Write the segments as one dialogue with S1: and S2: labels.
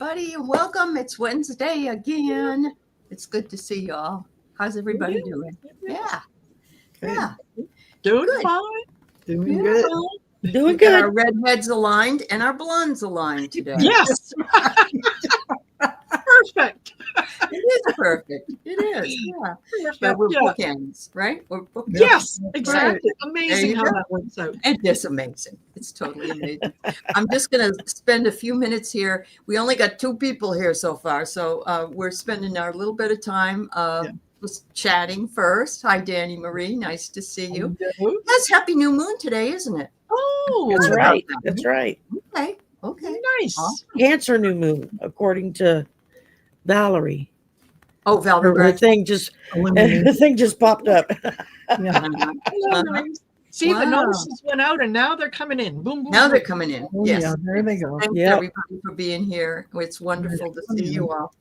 S1: everybody, and welcome. It's Wednesday again. It's good to see y'all. How's everybody doing? Yeah. Yeah.
S2: Doing
S1: Good.
S2: fine.
S3: Doing good.
S1: Got
S2: Doing good.
S1: our red heads aligned and our blondes aligned today.
S2: Yes. Perfect.
S1: It is perfect. It is. Yeah. But we're bookends, right? We're bookends.
S2: Yes, exactly. Amazing how that works out.
S1: And it's amazing. It's totally amazing. I'm just going to spend a few minutes here. We only got 2 people here so far, so we're spending our little bit of time just chatting first. Hi, Danny Marie. Nice to see you. Yes, Happy New Moon today, isn't it?
S2: Oh,
S3: That's right. That's right.
S1: Okay. Okay.
S2: Nice.
S1: Awesome.
S3: Cancer new moon, according to Valerie.
S1: Oh, Valerie.
S3: Her thing just popped up.
S2: See, the notices went out and now they're coming in. Boom, boom.
S1: Now
S2: boom.
S1: they're coming in. Yes.
S3: Yeah, there they go.
S1: Thanks everybody for being here. It's wonderful to see you all.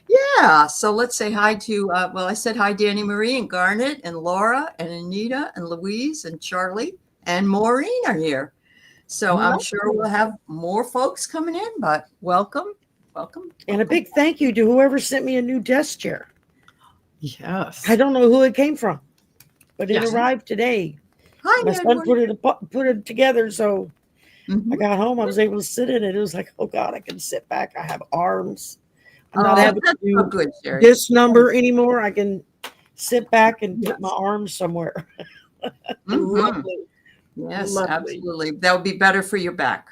S1: Yeah. So let's say hi to, I said hi, Danny Marie and Garnet and Laura and Anita and Louise and Charlie and Maureen are here. So I'm sure we'll have more folks coming in, but welcome.
S3: And a big thank you to whoever sent me a new desk chair.
S2: Yes.
S3: I don't know who it came from, but it arrived today.
S1: Hi,
S3: my son put it together, so I got home. I was able to sit in it. It was like, oh God, I can sit back. I have arms. I'm not having to do this number anymore. I can sit back and put my arms somewhere.
S2: Lovely.
S1: Yes, absolutely. That would be better for your back.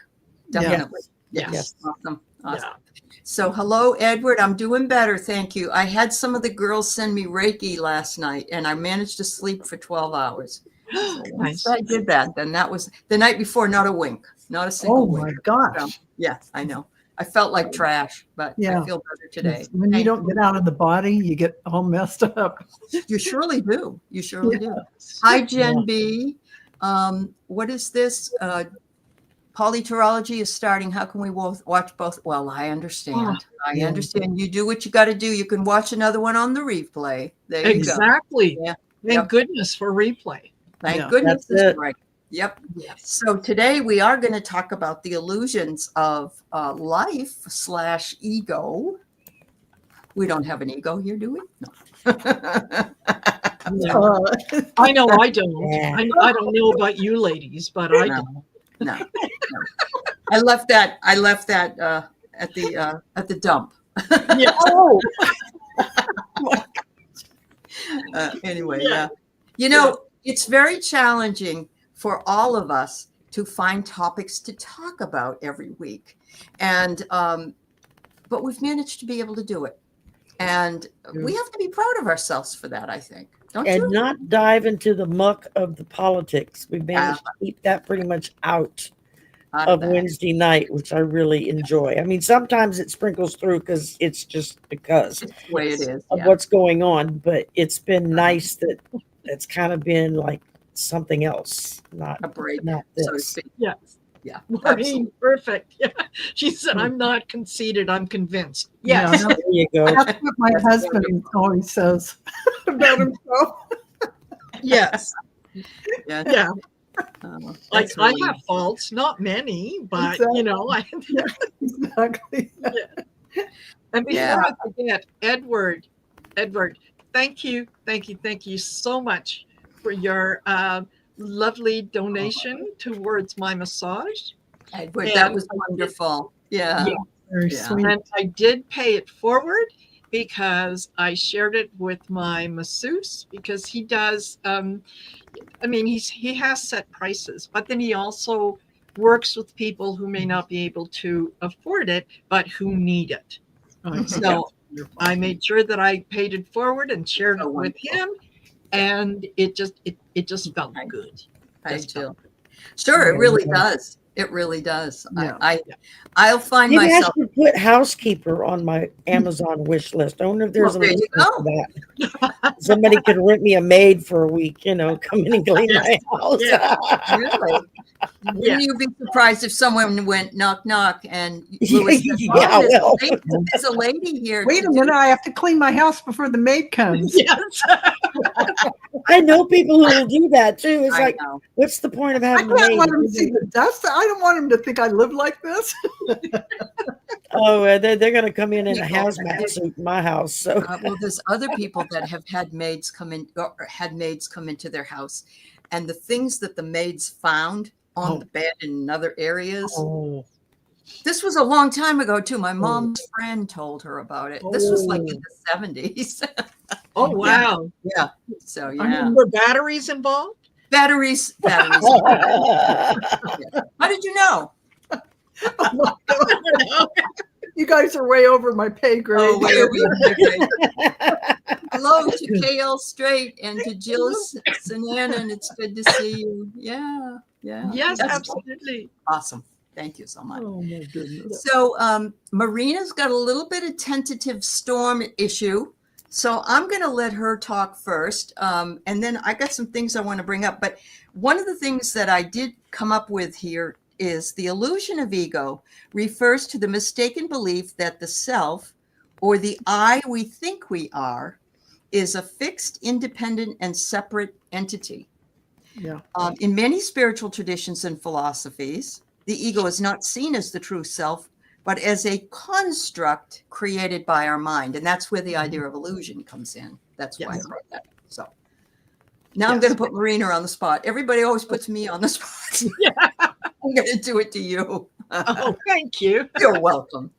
S1: Definitely.
S2: Yes.
S1: Awesome.
S2: Yeah.
S1: So hello, Edward. I'm doing better. Thank you. I had some of the girls send me Reiki last night and I managed to sleep for 12 hours. So
S2: Nice.
S1: I did that. Then that was the night before, not a wink, not a single wink.
S4: Oh my gosh.
S1: So, yeah, I know. I felt like trash, but I feel better today.
S4: When you don't get out of the body, you get all messed up.
S1: You surely do. You surely do. Hi, Jen B. What is this? Polyterology is starting. How can we watch both? Well, I understand. I understand. You do what you got to do. You can watch another one on the replay. There you go.
S2: Exactly. Yeah. Thank goodness for replay.
S1: Thank goodness. That's right. Yep.
S2: Yes.
S1: So today we are going to talk about the illusions of life/ego. We don't have an ego here, do we? No.
S2: I know I don't. I don't know about you ladies, but I don't.
S1: No. I left that at the dump.
S2: Yeah.
S1: Anyway, you know, it's very challenging for all of us to find topics to talk about every week, and but we've managed to be able to do it, and we have to be proud of ourselves for that. I think.
S3: And not dive into the muck of the politics. We managed to keep that pretty much out of Wednesday night, which I really enjoy. I mean, sometimes it sprinkles through because it's just because
S1: it's the way it is
S3: of what's going on. But it's been nice that it's kind of been like something else, not
S1: a break,
S3: not this.
S1: So to speak.
S2: Yes.
S1: Yeah,
S2: Maureen, perfect. Yeah, she said, "I'm not conceited. I'm convinced."
S3: Yes, there you go.
S4: That's what my husband always says about himself.
S2: Yes.
S1: Yeah.
S2: Like I have faults, not many, but you know,
S4: Exactly.
S2: And before I forget, Edward, thank you so much for your lovely donation towards my massage.
S1: Edward, that was wonderful. Yeah.
S4: Very sweet.
S2: And I did pay it forward because I shared it with my masseuse because he does. He has set prices, but then he also works with people who may not be able to afford it, but who need it. So I made sure that I paid it forward and shared it with him, and it just felt good.
S1: I do. Sure, it really does. It really does.
S2: Yeah.
S1: I'll find
S3: Maybe
S1: myself.
S3: I should put housekeeper on my Amazon wish list. I wonder if there's a list for that. Somebody could rent me a maid for a week, come in and clean my house.
S1: Really? Wouldn't you be surprised if someone went knock knock and Louis said, there's a lady here.
S4: Wait a minute, I have to clean my house before the maid comes.
S2: Yes.
S3: I know people who will do that too. It's
S1: I
S3: like,
S1: know.
S3: what's the point of
S4: I
S3: having a
S4: can't
S3: maid?
S4: let him see the dust. I don't want him to think I live like this.
S3: Oh, they're going to come in a hazmat suit in my house. So
S1: Well, there's other people that have had maids come in, or had maids come into their house, and the things that the maids found on the bed in other areas.
S3: oh,
S1: This was a long time ago too. My mom's friend told her about it. This was like in the 70s.
S2: Oh, wow.
S1: Yeah. So
S2: I
S1: yeah.
S2: mean, were batteries involved?
S1: Batteries. Yeah. How did you know?
S2: Oh my God.
S4: You guys are way over my pay grade.
S1: Oh, way over your pay grade. Hello to KL Straight and to Jill Sinanan. It's good to see you. Yeah. Yeah.
S2: Yes,
S1: That's
S2: absolutely.
S1: awesome. Thank you so much.
S4: Oh my goodness.
S1: So Marina's got a little bit of tentative storm issue. So I'm going to let her talk first. And then I got some things I want to bring up. But one of the things that I did come up with here is the illusion of ego refers to the mistaken belief that the self, or the I we think we are, is a fixed, independent, and separate entity.
S4: Yeah.
S1: In many spiritual traditions and philosophies, the ego is not seen as the true self, but as a construct created by our mind. And that's where the idea of illusion comes in. That's why I brought that. So now I'm going to put Marina on the spot. Everybody always puts me on the spot. I'm going to do it to you.
S2: Oh, thank you.
S1: You're welcome.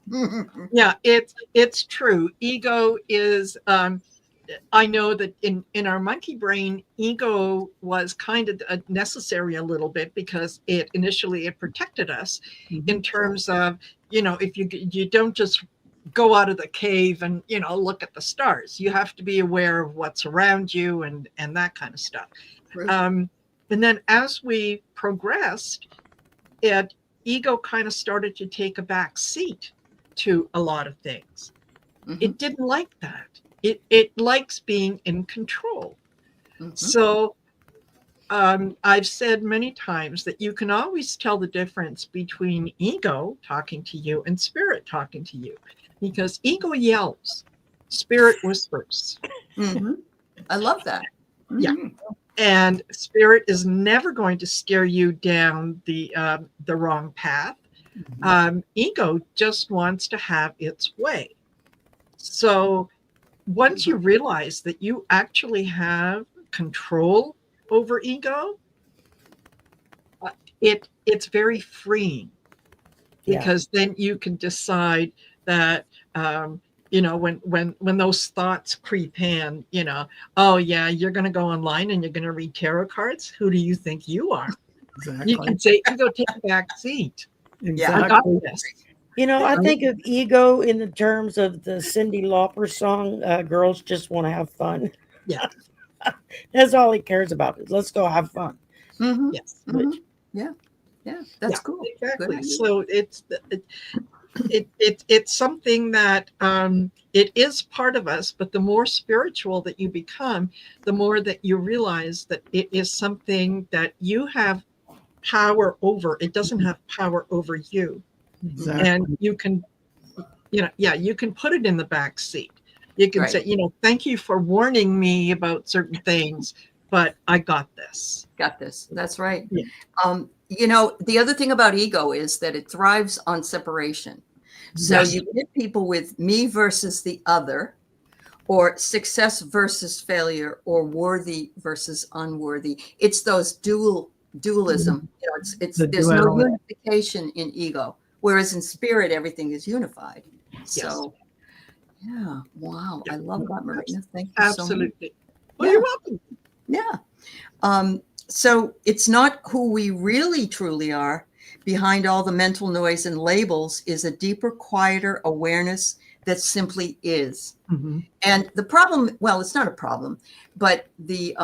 S2: Yeah, it's true. Ego is, I know that in our monkey brain, ego was kind of necessary a little bit because it protected us in terms of, if you don't just go out of the cave and, look at the stars. You have to be aware of what's around you and that kind of stuff. And then as we progressed, ego kind of started to take a back seat to a lot of things. It didn't like that. It likes being in control. So I've said many times that you can always tell the difference between ego talking to you and spirit talking to you, because ego yells, spirit whispers.
S1: I love that.
S2: Yeah. And spirit is never going to steer you down the wrong path. Ego just wants to have its way. So once you realize that you actually have control over ego, it's very freeing, because then you can decide that when those thoughts creep in, oh yeah, you're going to go online and you're going to read tarot cards. Who do you think you are?
S4: Exactly.
S2: You can say, ego, take a back seat.
S4: Exactly.
S2: I got this.
S3: I think of ego in the terms of the Cyndi Lauper song, Girls Just Want to Have Fun.
S2: Yeah.
S3: That's all he cares about. Is let's go have fun.
S2: Yes.
S1: Yeah, that's cool.
S2: Exactly. So it's something that it is part of us, but the more spiritual that you become, the more that you realize that it is something that you have power over. It doesn't have power over you.
S4: Exactly.
S2: And you can you can put it in the back seat. You can say, thank you for warning me about certain things, but I got this.
S1: Got this. That's right.
S2: Yeah.
S1: The other thing about ego is that it thrives on separation. So you get people with me versus the other, or success versus failure, or worthy versus unworthy. It's those dualism. There's no unification in ego, whereas in spirit everything is unified. So yeah, wow, I love that, Marina. Thank you so much.
S2: Absolutely. Well, you're welcome.
S1: Yeah. So it's not who we really truly are. Behind all the mental noise and labels is a deeper, quieter awareness that simply is. And the problem, well, it's not a problem, but the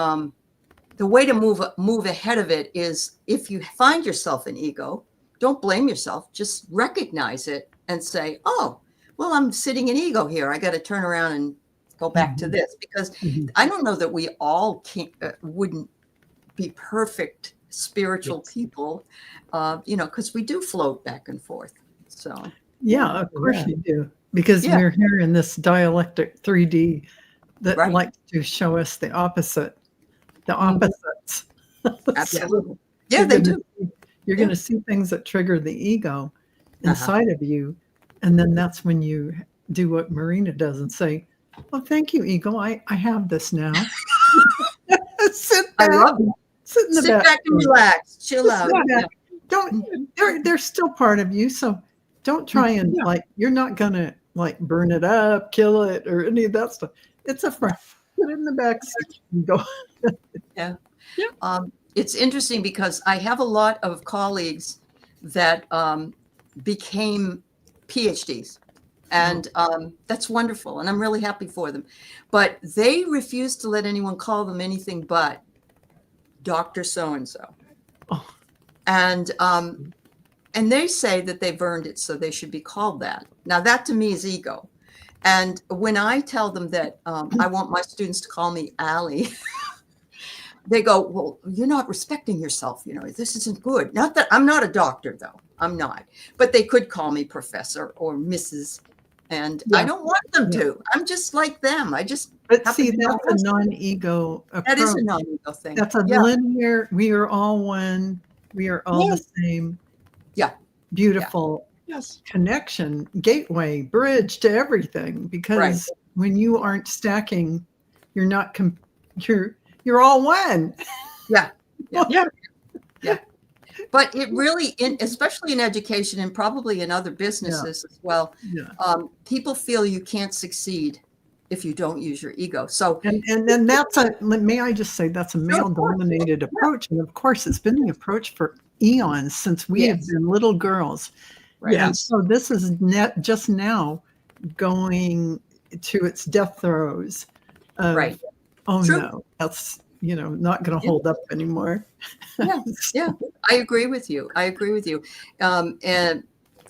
S1: way to move ahead of it is, if you find yourself in ego, don't blame yourself. Just recognize it and say, oh, well, I'm sitting in ego here. I got to turn around and go back to this, because I don't know that we all wouldn't be perfect spiritual people, because we do float back and forth. So
S4: yeah, of course you do, because we're here in this dialectic 3D that likes to show us the opposite. the opposites.
S1: Absolutely.
S4: So
S1: Yeah, they do.
S4: You're going to see things that trigger the ego inside of you. And then that's when you do what Marina does and say, "Oh, thank you, ego. I have this now." Sit back.
S1: I love it.
S4: Sit in the back.
S1: Sit back and relax. Chill
S4: Just
S1: out.
S4: sit back. Don't, they're still part of you. So don't try and you're not going to like burn it up, kill it, or any of that stuff. It's a friend. Put it in the back seat and go.
S1: Yeah. It's interesting because I have a lot of colleagues that became PhDs, and that's wonderful, and I'm really happy for them. But they refuse to let anyone call them anything but Dr. So-and-so.
S4: Oh.
S1: And they say that they've earned it, so they should be called that. Now, that to me is ego. And when I tell them that I want my students to call me Allie, they go, "Well, you're not respecting yourself. This isn't good." Not that I'm not a doctor, though. I'm not. But they could call me Professor or Mrs. And I don't want them to. I'm just like them.
S4: But see, that's a non-ego approach.
S1: That is a non-ego thing.
S4: That's a linear, we are all one. We are all the same.
S1: Yeah.
S4: Beautiful connection, gateway, bridge to everything. Because when you aren't stacking, you're not, you're all one.
S1: Yeah. But it really, especially in education and probably in other businesses as well, people feel you can't succeed if you don't use your ego. So,
S4: and then may I just say, that's a male-dominated approach. And of course, it's been the approach for eons since we have been little girls.
S1: Right.
S4: And so this is just now going to its death throes.
S1: Right.
S4: Oh, no, that's, not going to hold up anymore.
S1: Yeah. I agree with you. And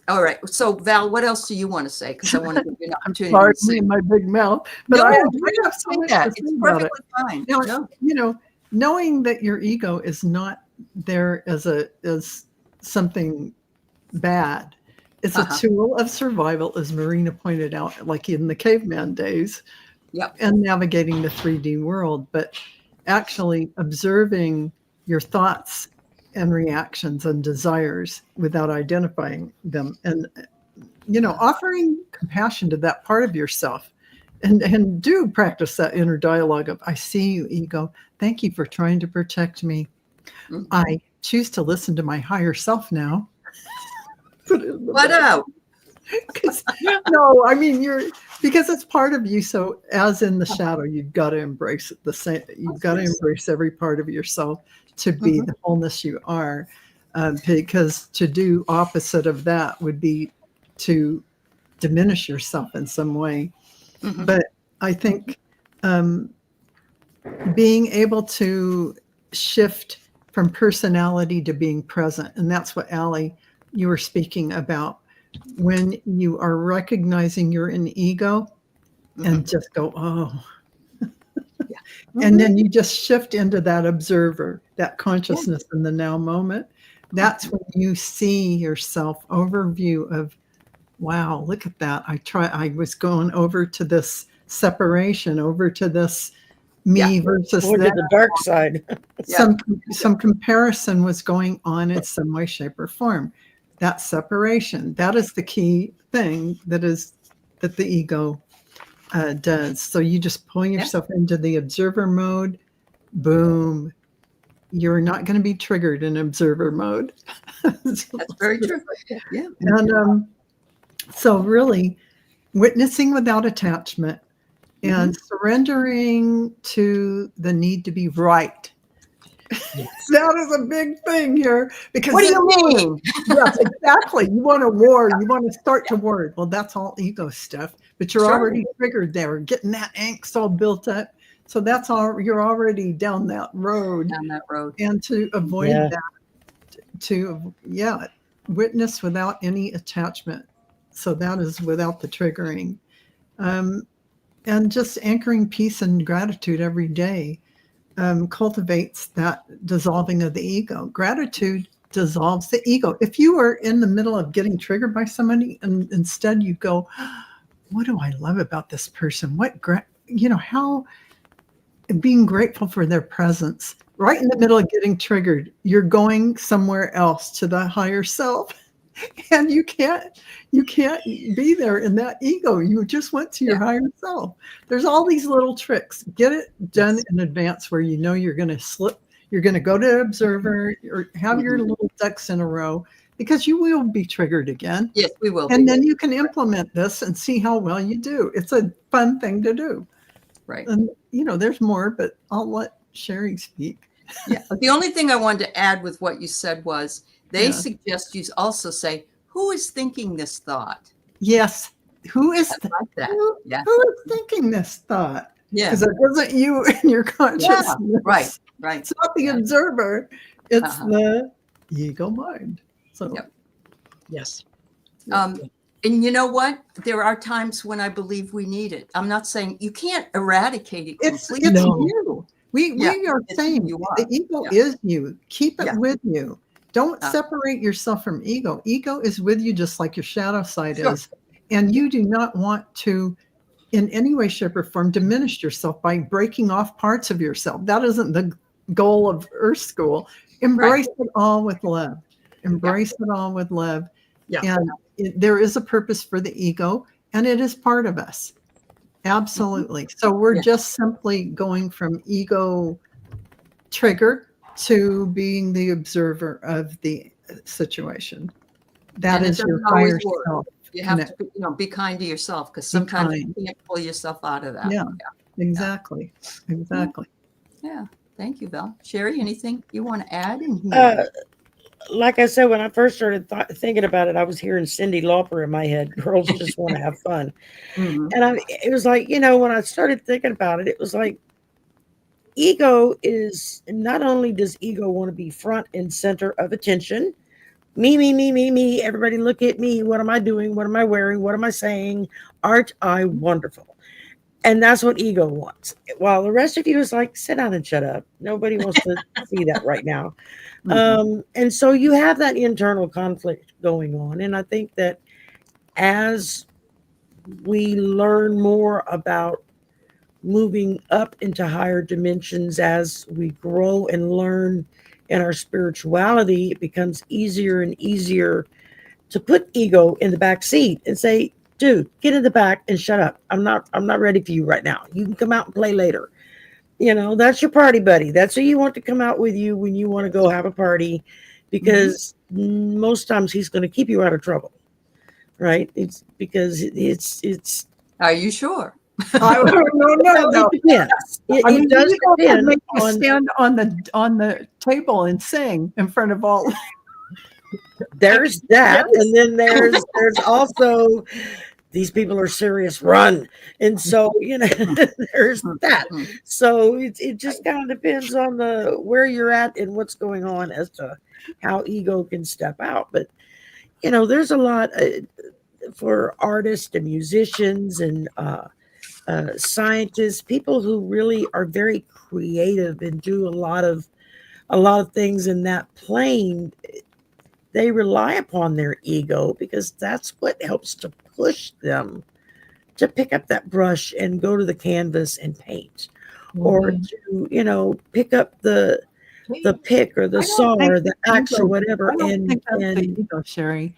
S1: all right. So Val, what else do you want to say? Because I want to give you an opportunity.
S4: Pardon me in my big mouth, but
S1: no,
S4: I
S1: have to say that. It's perfectly fine.
S4: Now, knowing that your ego is not there as something bad. It's a tool of survival, as Marina pointed out, like in the caveman days, and navigating the 3D world. But actually observing your thoughts and reactions and desires without identifying them, and offering compassion to that part of yourself, and do practice that inner dialogue of, "I see you, ego. Thank you for trying to protect me. I choose to listen to my higher self now."
S1: What out?
S4: No, I mean, because it's part of you. So as in the shadow, you've got to embrace it the same. You've got to embrace every part of yourself to be the wholeness you are. Because to do opposite of that would be to diminish yourself in some way. But I think being able to shift from personality to being present, and that's what Allie, you were speaking about, when you are recognizing you're in ego and just go, "Oh." And then you just shift into that observer, that consciousness in the now moment. That's when you see yourself overview of, wow, look at that. I was going over to this separation, over to this me versus
S3: or to the dark side.
S4: Some comparison was going on in some way, shape, or form. That separation, that is the key thing that the ego does. So you just pull yourself into the observer mode. Boom. You're not going to be triggered in observer mode.
S1: That's very true. Yeah.
S4: And so really witnessing without attachment and surrendering to the need to be right. That is a big thing here. Because
S1: what do you mean?
S4: Yes, exactly. You want to war. You want to start to war. Well, that's all ego stuff. But you're already triggered there, getting that angst all built up. So that's all. You're already down that road. And to avoid that, witness without any attachment. So that is without the triggering. And just anchoring peace and gratitude every day cultivates that dissolving of the ego. Gratitude dissolves the ego. If you are in the middle of getting triggered by somebody and instead you go, "What do I love about this person? How being grateful for their presence. Right in the middle of getting triggered, you're going somewhere else to the higher self. And you can't be there in that ego. You just went to your higher self. There's all these little tricks. Get it done in advance where you know you're going to slip. You're going to go to observer or have your little ducks in a row, because you will be triggered again.
S1: Yes, we will.
S4: And then you can implement this and see how well you do. It's a fun thing to do.
S1: Right.
S4: And, there's more, but I'll let Sherry speak.
S1: Yeah. The only thing I wanted to add with what you said was they suggest you also say, who is thinking this thought?
S4: Yes. Who is
S1: like that?
S4: who is thinking this thought?
S1: Yeah.
S4: Because it wasn't you in your consciousness.
S1: Yeah. Right.
S4: It's not the observer. It's the ego mind. So
S2: Yes.
S1: And you know what? There are times when I believe we need it. I'm not saying you can't eradicate it completely.
S4: It's you. We are saying the ego is you. Keep it with you. Don't separate yourself from ego. Ego is with you just like your shadow side is. And you do not want to, in any way, shape, or form, diminish yourself by breaking off parts of yourself. That isn't the goal of Earth School. Embrace it all with love. Embrace it all with love.
S2: Yeah.
S4: And there is a purpose for the ego, and it is part of us. Absolutely. So we're just simply going from ego trigger to being the observer of the situation. That is your higher self.
S1: You have to be kind to yourself, because sometimes you can't pull yourself out of that.
S4: Yeah, exactly. Exactly.
S1: Yeah. Thank you, Val. Sherry, anything you want to add in
S3: here? Like I said, when I first started thinking about it, I was hearing Cyndi Lauper in my head. Girls just want to have fun. And it was like, when I started thinking about it, it was like, ego is, not only does ego want to be front and center of attention, me, everybody look at me, what am I doing, what am I wearing, what am I saying, aren't I wonderful? And that's what ego wants, while the rest of you is like, sit down and shut up. Nobody wants to see that right now. And so you have that internal conflict going on, and I think that as we learn more about moving up into higher dimensions, as we grow and learn in our spirituality, it becomes easier and easier to put ego in the back seat and say, dude, get in the back and shut up. I'm not ready for you right now. You can come out and play later. That's your party buddy. That's who you want to come out with you when you want to go have a party, because most times he's going to keep you out of trouble. Right? It's because it's
S1: Are you sure?
S4: No.
S3: It depends. It does depend.
S4: Make you stand on the table and sing in front of all.
S3: There's that, and then there's also, these people are serious, run. And so there's that. So it just kind of depends on where you're at and what's going on as to how ego can step out. But there's a lot for artists and musicians and scientists, people who really are very creative and do a lot of things in that plane. They rely upon their ego, because that's what helps to push them to pick up that brush and go to the canvas and paint, or to pick up the pick or the saw or the axe or whatever.
S4: I don't think that's the ego, Sherry.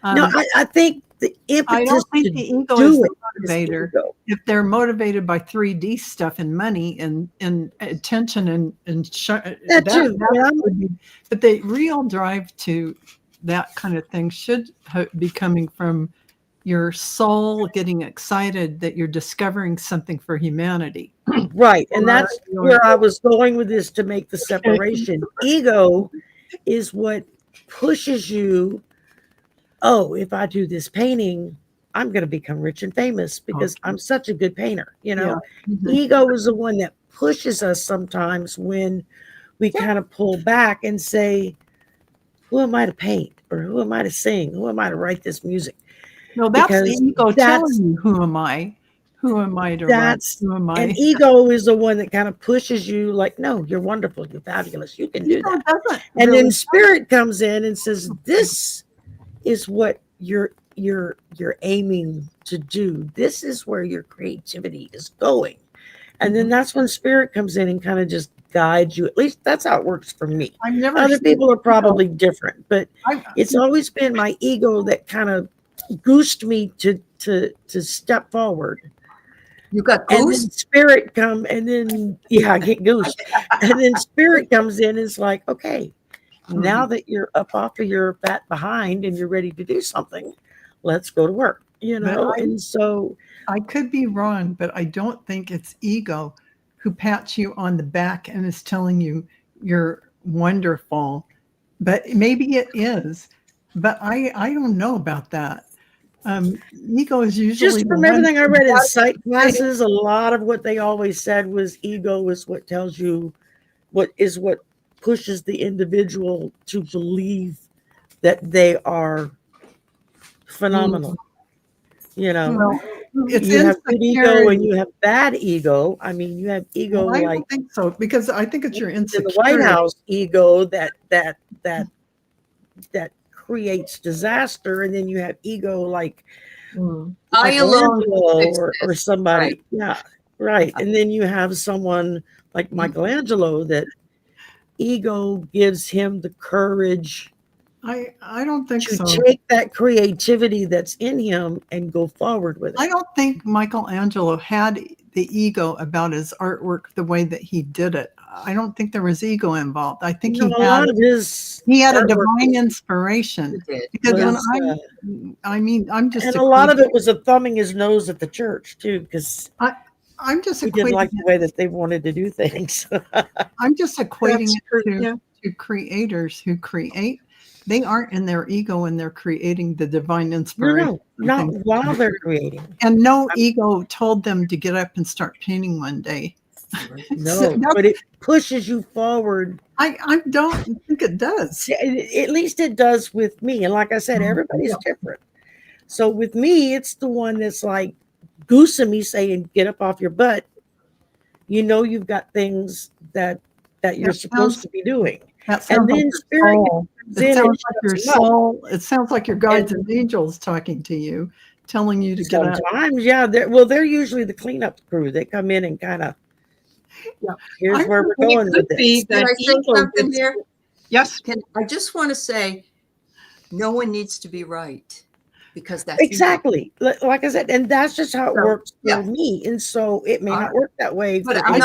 S3: No, I think the impetus.
S4: I don't think the ego is the motivator. If they're motivated by 3D stuff and money and attention and
S3: that too.
S4: But the real drive to that kind of thing should be coming from your soul getting excited that you're discovering something for humanity.
S3: Right. And that's where I was going with this, to make the separation. Ego is what pushes you. Oh, if I do this painting, I'm going to become rich and famous because I'm such a good painter. Ego is the one that pushes us sometimes when we kind of pull back and say, who am I to paint, or who am I to sing? Who am I to write this music?
S4: No, that's the ego telling you, who am I? Who am I to write? Who am I?
S3: And ego is the one that kind of pushes you like, no, you're wonderful. You're fabulous. You can do that. And then spirit comes in and says, this is what you're aiming to do. This is where your creativity is going. And then that's when spirit comes in and kind of just guides you. At least that's how it works for me.
S4: I've never
S3: Other
S4: seen
S3: people are
S4: ego.
S3: probably different, but it's always been my ego that kind of goosed me to step forward.
S1: You got
S3: And then
S1: goose?
S3: spirit come, and then I get goose. And then spirit comes in and it's like, okay, now that you're up off of your fat behind and you're ready to do something, let's go to work, and so
S4: I could be wrong, but I don't think it's ego who pats you on the back and is telling you you're wonderful. But maybe it is. But I don't know about that. Ego is usually
S3: just from everything I read in psych classes, a lot of what they always said was ego is what tells you what pushes the individual to believe that they are phenomenal.
S4: Well, it's
S3: you have good ego
S4: insecurity.
S3: and you have bad ego. I mean, you have ego
S4: Well, I
S3: like
S4: don't think so, because I think it's your
S3: in the
S4: insecurity.
S3: White House ego that creates disaster, and then you have ego like
S1: I alone
S3: Michelangelo or somebody.
S1: Right.
S3: Yeah, right. And then you have someone like Michelangelo that ego gives him the courage
S4: I don't think
S3: to
S4: so.
S3: take that creativity that's in him and go forward with it.
S4: I don't think Michelangelo had the ego about his artwork the way that he did it. I don't think there was ego involved. I think
S3: a lot of
S4: he had a divine inspiration. Because I'm just
S3: and a lot of it was a thumbing his nose at the church too, because
S4: I'm just
S3: he didn't like the way that they wanted to do things.
S4: I'm just equating it to creators who create. They aren't in their ego when they're creating the divine inspiration.
S3: No, not while they're creating.
S4: And no ego told them to get up and start painting one day.
S3: No, but it pushes you forward.
S4: I don't think it does.
S3: At least it does with me. And like I said, everybody's different. So with me, it's the one that's like goosing me saying, get up off your butt. You've got things that you're supposed to be doing. And then spirit
S4: it sounds like your guides and angels talking to you, telling you to get up.
S3: Sometimes, yeah. They're usually the cleanup crew. They come in and kind of, here's where we're going with this.
S1: Can I say something here?
S2: Yes.
S1: I just want to say, no one needs to be right. Because that's
S3: exactly like I said, and that's just how it works for me. And so it may not work that way.
S1: But I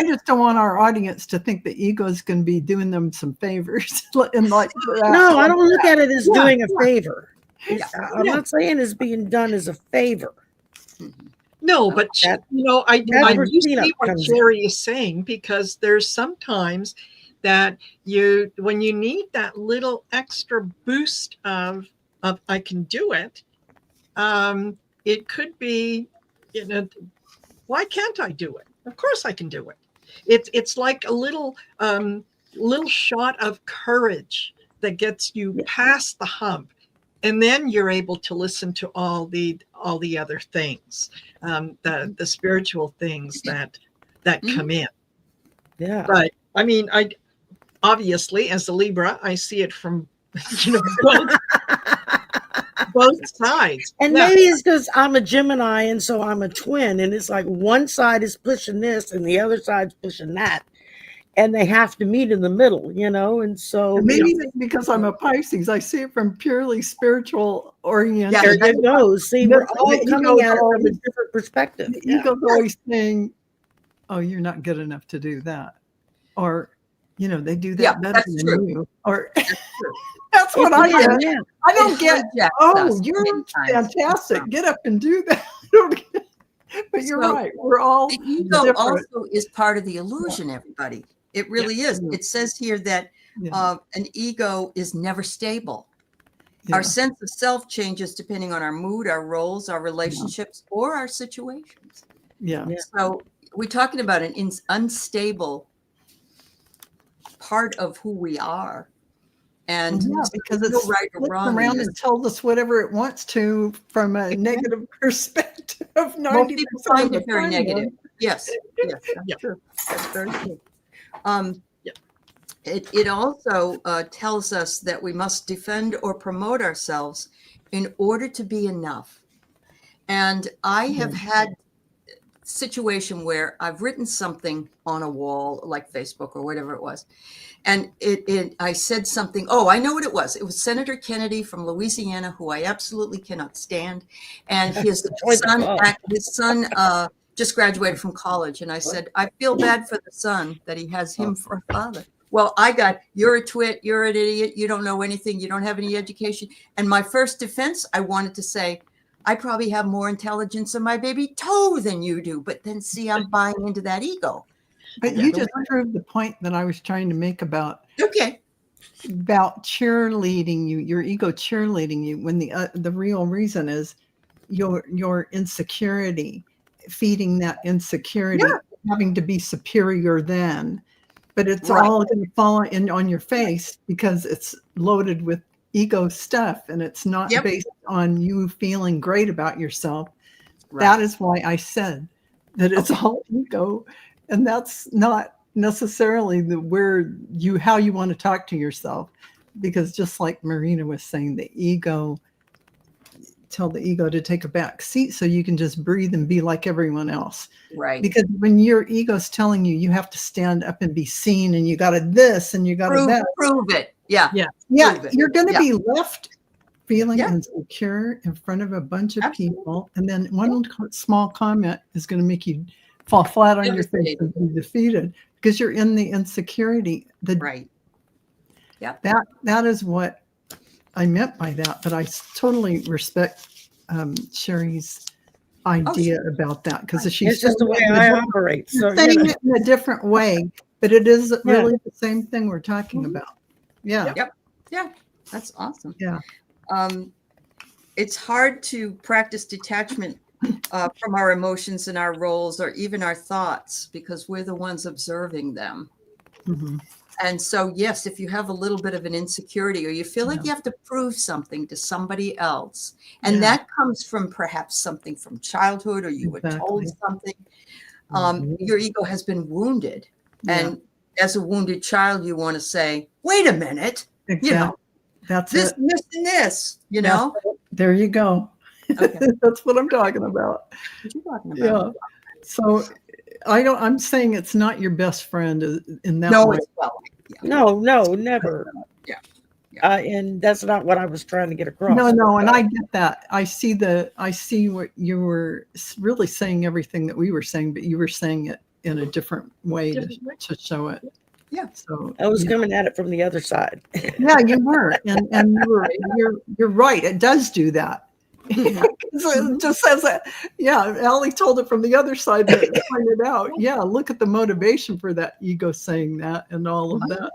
S4: just don't want our audience to think the ego is going to be doing them some favors. And
S3: no, I don't look at it as doing a favor. I'm not saying it's being done as a favor.
S2: No, but I do see what Jerry is saying, because there's sometimes that when you need that little extra boost of I can do it. It could be, why can't I do it? Of course I can do it. It's like a little shot of courage that gets you past the hump, and then you're able to listen to all the other things, the spiritual things that come in.
S3: Yeah.
S2: But I mean, I obviously, as a Libra, I see it from both sides.
S3: And maybe it's because I'm a Gemini and so I'm a twin, and it's like one side is pushing this and the other side's pushing that, and they have to meet in the middle, and so
S4: maybe because I'm a Pisces, I see it from purely spiritual oriented.
S3: There you go. See, we're all coming at it from a different perspective.
S4: The ego's always saying, oh, you're not good enough to do that, or they do that better than you, or that's what I get. Yeah. I don't get, you're fantastic. Get up and do that. But you're right. We're all
S1: the ego also is part of the illusion, everybody. It really is. It says here that an ego is never stable. Our sense of self changes depending on our mood, our roles, our relationships, or our situations. So we're talking about an unstable part of who we are. And
S4: because it's right or wrong around and tells us whatever it wants to from a negative perspective. 90%
S1: find it very negative. Yes, that's true. That's very true. It also tells us that we must defend or promote ourselves in order to be enough. And I have had situation where I've written something on a wall, like Facebook or whatever it was. And I said something. Oh, I know what it was. It was Senator Kennedy from Louisiana, who I absolutely cannot stand. And his son just graduated from college. And I said, I feel bad for the son that he has him for a father. Well, I got, you're a twit, you're an idiot, you don't know anything, you don't have any education. And my first defense, I wanted to say, I probably have more intelligence in my baby toe than you do. But then see, I'm buying into that ego.
S4: But you just proved the point that I was trying to make about cheerleading you, your ego cheerleading you, when the real reason is your insecurity, feeding that insecurity, having to be superior than. But it's all going to fall on your face because it's loaded with ego stuff, and it's not based on you feeling great about yourself. That is why I said that it's all ego, and that's not necessarily how you want to talk to yourself, because just like Marina was saying, tell the ego to take a back seat so you can just breathe and be like everyone else.
S1: Right.
S4: Because when your ego's telling you have to stand up and be seen, and you got to this and you got to that.
S1: Prove it. Yeah.
S4: You're going to be left feeling insecure in front of a bunch of people. And then one small comment is going to make you fall flat on your face and be defeated because you're in the insecurity. That is what I meant by that, but I totally respect Sherry's idea about that, because she's
S3: just the way I operate. So
S4: saying it in a different way, but it is really the same thing we're talking about. Yeah.
S1: That's awesome.
S4: Yeah.
S1: It's hard to practice detachment from our emotions and our roles, or even our thoughts, because we're the ones observing them.
S4: Mm-hmm.
S1: And so, yes, if you have a little bit of an insecurity, or you feel like you have to prove something to somebody else, and that comes from perhaps something from childhood, or you were told something, your ego has been wounded. And as a wounded child, you want to say, wait a minute,
S4: that's
S1: this and this,
S4: There you go.
S1: Okay.
S4: That's what I'm talking about.
S1: What you talking about?
S4: Yeah. So I'm saying it's not your best friend in that way.
S3: No, never. And that's not what I was trying to get across.
S4: No, and I get that. I see what you were really saying, everything that we were saying, but you were saying it in a different way to show it.
S1: Yeah.
S4: So
S3: I was coming at it from the other side.
S4: Yeah, you were, and you're right. It does do that. It just says that. Yeah, Allie told it from the other side, but pointed out. Yeah, look at the motivation for that ego saying that and all of that.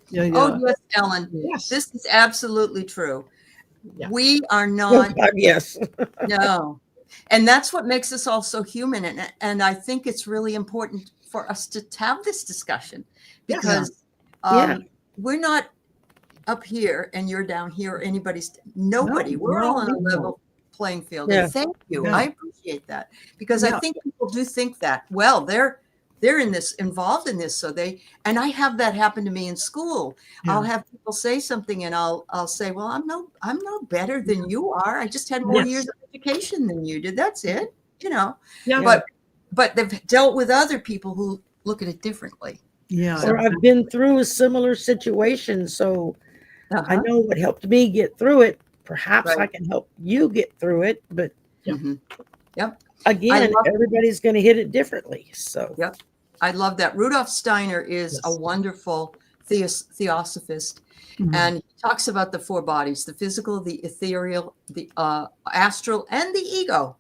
S4: Yeah.
S1: Oh yes, Ellen.
S2: Yes.
S1: This is absolutely true.
S2: Yeah.
S1: We are not.
S3: Yes.
S1: No. And that's what makes us all so human. And I think it's really important for us to have this discussion, because we're not up here and you're down here, or nobody. We're all on a level playing field. And thank you. I appreciate that, because I think people do think that, well, they're involved in this. And I have that happen to me in school. I'll have people say something and I'll say, well, I'm no better than you are. I just had more years of education than you did. That's it. But they've dealt with other people who look at it differently.
S4: Yeah.
S3: Or I've been through a similar situation, so I know what helped me get through it. Perhaps I can help you get through it, but again, everybody's going to hit it differently. So
S1: I love that. Rudolf Steiner is a wonderful theosophist, and he talks about the four bodies: the physical, the ethereal, the astral, and the ego.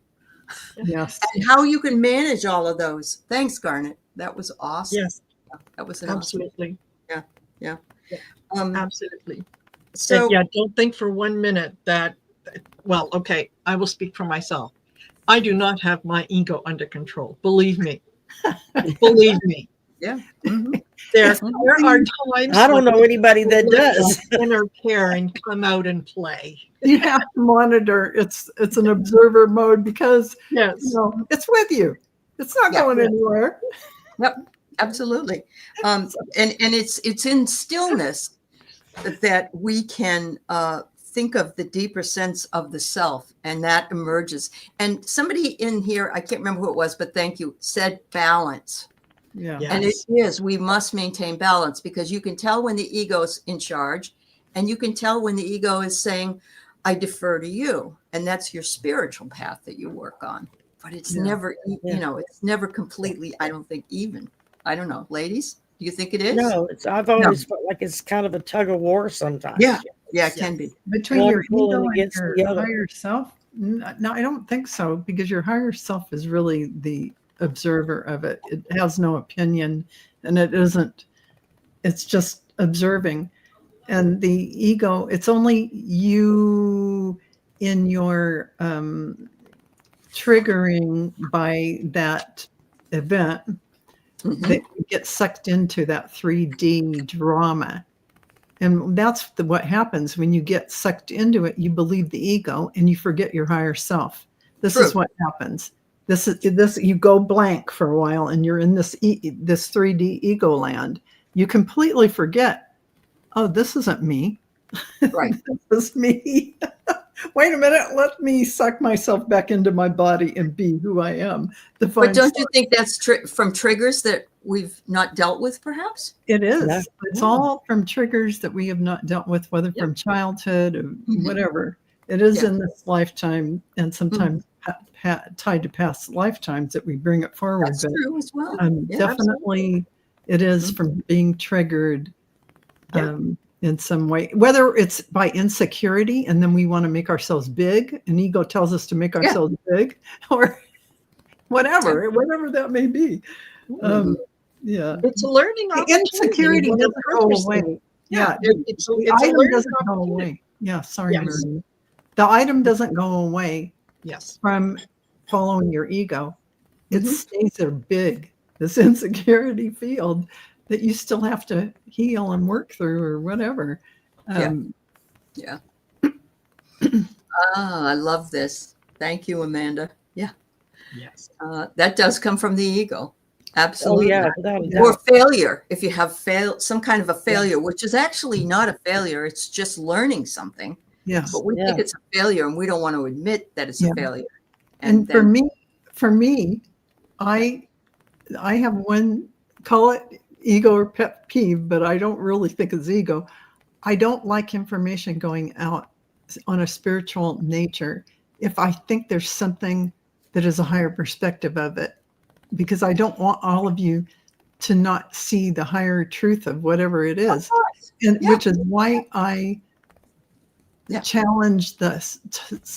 S4: Yes.
S1: And how you can manage all of those. Thanks, Garnet. That was awesome.
S2: Yes.
S1: That was an
S2: absolutely.
S1: Awesome. Yeah.
S2: Absolutely.
S1: So
S2: don't think for 1 minute that, well, okay, I will speak for myself. I do not have my ego under control. Believe me. Believe me.
S1: Yeah.
S2: There are times
S3: I don't know anybody that does.
S2: Inner care and come out and play.
S4: You have to monitor. It's an observer mode, because it's with you. It's not going anywhere.
S1: Yep. Absolutely. And it's in stillness that we can think of the deeper sense of the self, and that emerges. And somebody in here, I can't remember who it was, but thank you, said balance.
S4: Yeah.
S2: Yes.
S1: And it is, we must maintain balance, because you can tell when the ego's in charge, and you can tell when the ego is saying, I defer to you. And that's your spiritual path that you work on. But it's never, it's never completely, I don't think, even. I don't know. Ladies, do you think it is?
S3: No, I've always felt like it's kind of a tug of war sometimes.
S1: Yeah. Yeah, it can be.
S4: Between
S3: One
S4: your
S3: pulling
S4: ego and
S3: against
S4: your
S3: the other.
S4: higher self? No, I don't think so, because your higher self is really the observer of it. It has no opinion, and it's just observing. And the ego, it's only you in your triggering by that event that you get sucked into that 3D drama. And that's what happens when you get sucked into it. You believe the ego and you forget your higher self. This is what happens. This you go blank for a while, and you're in this 3D ego land. You completely forget, oh, this isn't me.
S1: Right.
S4: This is me. Wait a minute. Let me suck myself back into my body and be who I am.
S1: But don't you think that's from triggers that we've not dealt with, perhaps?
S4: It is.
S3: Yeah.
S4: It's all from triggers that we have not dealt with, whether from childhood or whatever. It is in this lifetime, and sometimes tied to past lifetimes that we bring it forward.
S1: That's true as well.
S4: Definitely, it is from being triggered in some way, whether it's by insecurity, and then we want to make ourselves big, and ego tells us to make ourselves big, or whatever that may be.
S2: It's a learning opportunity.
S4: Insecurity doesn't go away.
S2: It's
S4: the
S2: a
S4: item
S2: learning
S4: doesn't go
S2: opportunity.
S4: away. Sorry,
S2: Yes.
S4: Marie. The item doesn't go away
S2: Yes.
S4: from following your ego. It stays there big, this insecurity field that you still have to heal and work through, or whatever.
S1: I love this. Thank you, Amanda. Yeah.
S2: Yes.
S1: That does come from the ego. Absolutely.
S3: Oh, yeah, without a doubt.
S1: Or failure. If you have some kind of a failure, which is actually not a failure, it's just learning something.
S4: Yes.
S1: But we think it's a failure, and we don't want to admit that it's a failure.
S4: And for me, I have one, call it ego or pet peeve, but I don't really think it's ego. I don't like information going out on a spiritual nature if I think there's something that is a higher perspective of it, because I don't want all of you to not see the higher truth of whatever it is, which is why I challenge this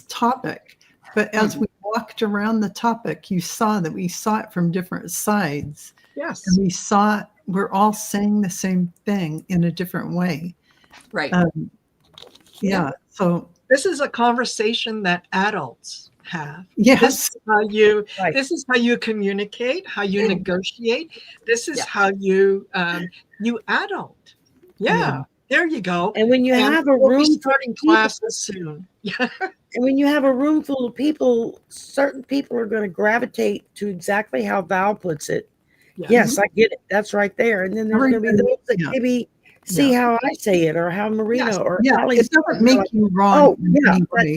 S4: topic. But as we walked around the topic, you saw that we saw it from different sides.
S2: Yes.
S4: And we saw we're all saying the same thing in a different way.
S1: Right.
S4: So
S2: this is a conversation that adults have.
S4: Yes.
S2: This is how you communicate, how you negotiate. This is how you adult. Yeah. There you go.
S3: And when you have a
S2: we'll
S3: room
S2: be starting classes soon.
S3: And when you have a room full of people, certain people are going to gravitate to exactly how Val puts it. Yes, I get it. That's right there. And then there's going to be those that maybe see how I say it, or how Marina or Ally.
S4: It doesn't make you wrong.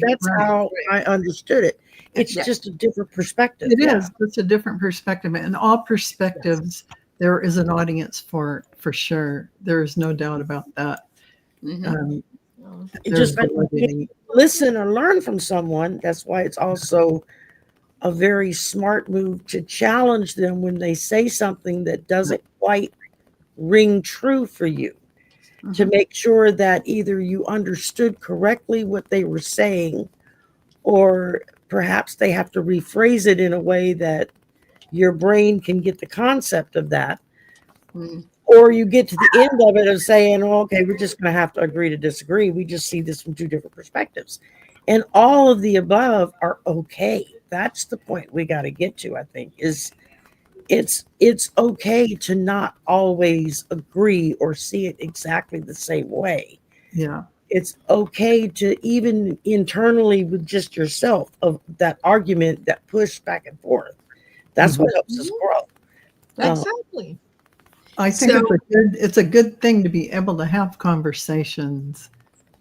S3: That's how I understood it. It's just a different perspective.
S4: It is. It's a different perspective, and all perspectives. There is an audience for sure. There is no doubt about that.
S3: Just like listen or learn from someone. That's why it's also a very smart move to challenge them when they say something that doesn't quite ring true for you, to make sure that either you understood correctly what they were saying, or perhaps they have to rephrase it in a way that your brain can get the concept of that. Or you get to the end of it of saying, well, okay, we're just going to have to agree to disagree. We just see this from two different perspectives. And all of the above are okay. That's the point we got to get to, I think, is it's okay to not always agree or see it exactly the same way.
S4: Yeah.
S3: It's okay to, even internally with just yourself, of that argument, that push back and forth. That's what helps us grow.
S2: Exactly.
S4: I think it's a good thing to be able to have conversations